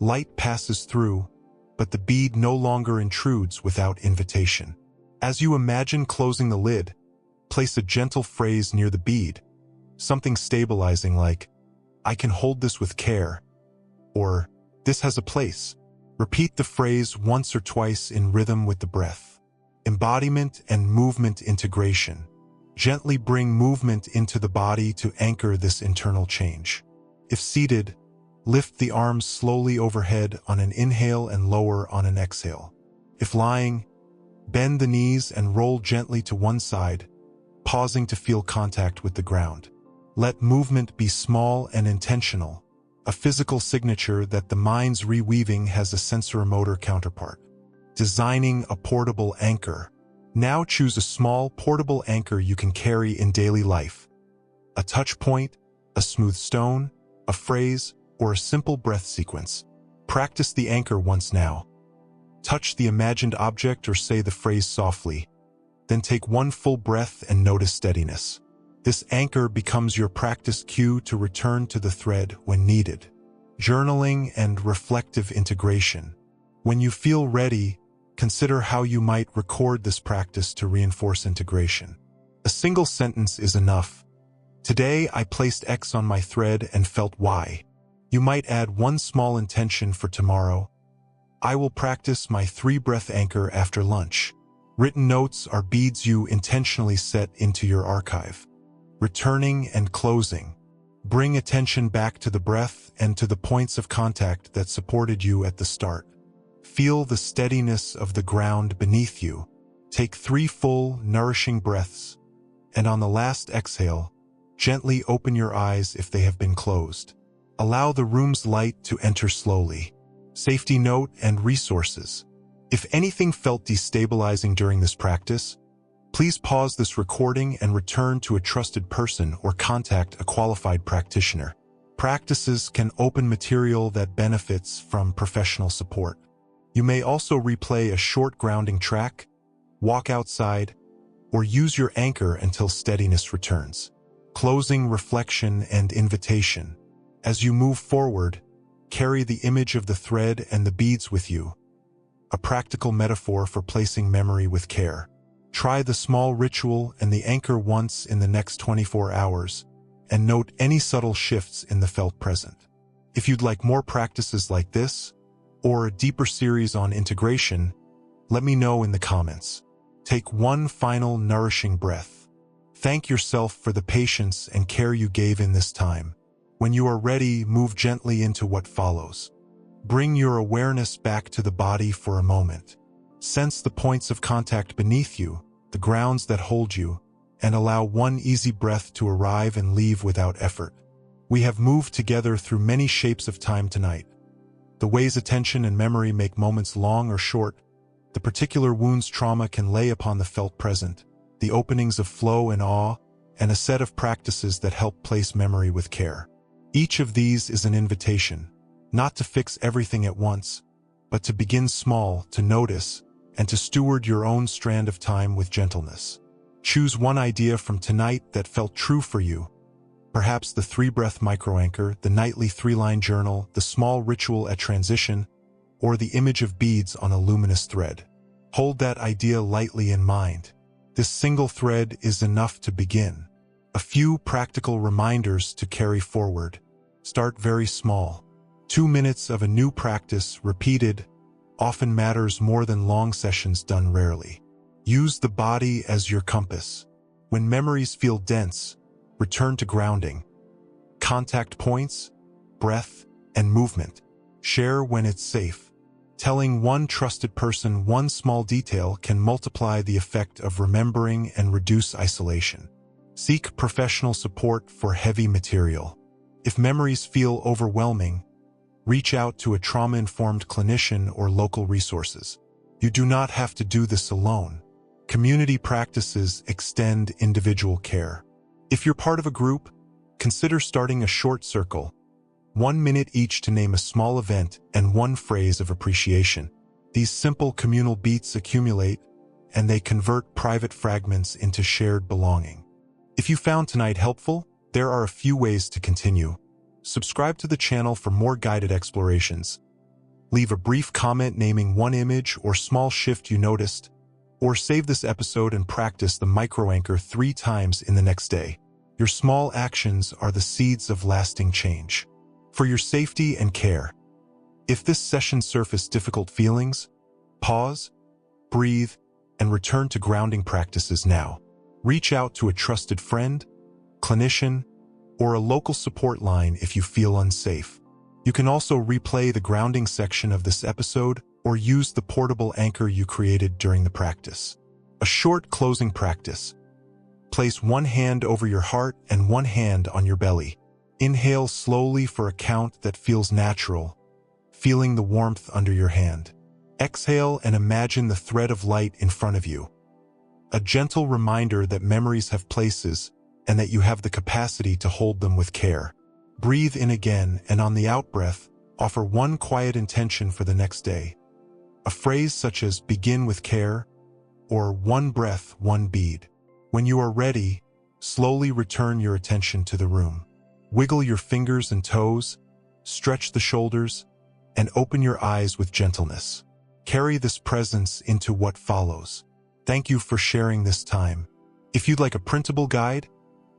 [SPEAKER 1] Light passes through, but the bead no longer intrudes without invitation. As you imagine closing the lid, place a gentle phrase near the bead, something stabilizing like, "I can hold this with care," or "This has a place." Repeat the phrase once or twice in rhythm with the breath. Embodiment and movement integration. Gently bring movement into the body to anchor this internal change. If seated, lift the arms slowly overhead on an inhale and lower on an exhale. If lying, bend the knees and roll gently to one side, pausing to feel contact with the ground. Let movement be small and intentional, a physical signature that the mind's reweaving has a sensoromotor counterpart. Designing a portable anchor. Now choose a small, portable anchor you can carry in daily life. A touch point, a smooth stone, a phrase, or a simple breath sequence. Practice the anchor once now. Touch the imagined object or say the phrase softly. Then take one full breath and notice steadiness. This anchor becomes your practice cue to return to the thread when needed. Journaling and reflective integration. When you feel ready, consider how you might record this practice to reinforce integration. A single sentence is enough. Today, I placed X on my thread and felt Y. You might add one small intention for tomorrow. I will practice my 3-breath anchor after lunch. Written notes are beads you intentionally set into your archive. Returning and closing. Bring attention back to the breath and to the points of contact that supported you at the start. Feel the steadiness of the ground beneath you. Take 3 full, nourishing breaths, and on the last exhale, gently open your eyes if they have been closed. Allow the room's light to enter slowly. Safety note and resources. If anything felt destabilizing during this practice, please pause this recording and return to a trusted person or contact a qualified practitioner. Practices can open material that benefits from professional support. You may also replay a short grounding track, walk outside, or use your anchor until steadiness returns. Closing reflection and invitation. As you move forward, carry the image of the thread and the beads with you, a practical metaphor for placing memory with care. Try the small ritual and the anchor once in the next 24 hours, and note any subtle shifts in the felt present. If you'd like more practices like this, or a deeper series on integration, let me know in the comments. Take one final nourishing breath. Thank yourself for the patience and care you gave in this time. When you are ready, move gently into what follows. Bring your awareness back to the body for a moment. Sense the points of contact beneath you, the grounds that hold you, and allow one easy breath to arrive and leave without effort. We have moved together through many shapes of time tonight. The ways attention and memory make moments long or short, the particular wounds trauma can lay upon the felt present, the openings of flow and awe, and a set of practices that help place memory with care. Each of these is an invitation, not to fix everything at once, but to begin small, to notice, and to steward your own strand of time with gentleness. Choose one idea from tonight that felt true for you. Perhaps the 3-breath microanchor, the nightly 3-line journal, the small ritual at transition, or the image of beads on a luminous thread. Hold that idea lightly in mind. This single thread is enough to begin. A few practical reminders to carry forward. Start very small. 2 minutes of a new practice, repeated, often matters more than long sessions done rarely. Use the body as your compass. When memories feel dense, return to grounding. Contact points, breath, and movement. Share when it's safe. Telling one trusted person one small detail can multiply the effect of remembering and reduce isolation. Seek professional support for heavy material. If memories feel overwhelming, reach out to a trauma-informed clinician or local resources. You do not have to do this alone. Community practices extend individual care. If you're part of a group, consider starting a short circle, 1 minute each to name a small event and one phrase of appreciation. These simple communal beats accumulate, and they convert private fragments into shared belonging. If you found tonight helpful, there are a few ways to continue. Subscribe to the channel for more guided explorations. Leave a brief comment naming one image or small shift you noticed, or save this episode and practice the microanchor 3 times in the next day. Your small actions are the seeds of lasting change. For your safety and care, if this session surfaced difficult feelings, pause, breathe, and return to grounding practices now. Reach out to a trusted friend, clinician, or a local support line if you feel unsafe. You can also replay the grounding section of this episode or use the portable anchor you created during the practice. A short closing practice. Place one hand over your heart and one hand on your belly. Inhale slowly for a count that feels natural, feeling the warmth under your hand. Exhale and imagine the thread of light in front of you. A gentle reminder that memories have places and that you have the capacity to hold them with care. Breathe in again, and on the out-breath, offer one quiet intention for the next day. A phrase such as begin with care or one breath, one bead. When you are ready, Slowly return your attention to the room. Wiggle your fingers and toes, stretch the shoulders, and open your eyes with gentleness. Carry this presence into what follows. Thank you for sharing this time. If you'd like a printable guide,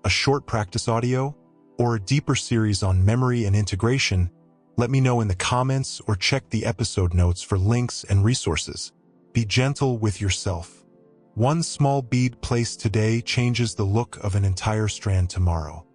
[SPEAKER 1] a short practice audio, or a deeper series on memory and integration, let me know in the comments or check the episode notes for links and resources. Be gentle with yourself. One small bead placed today changes the look of an entire strand tomorrow.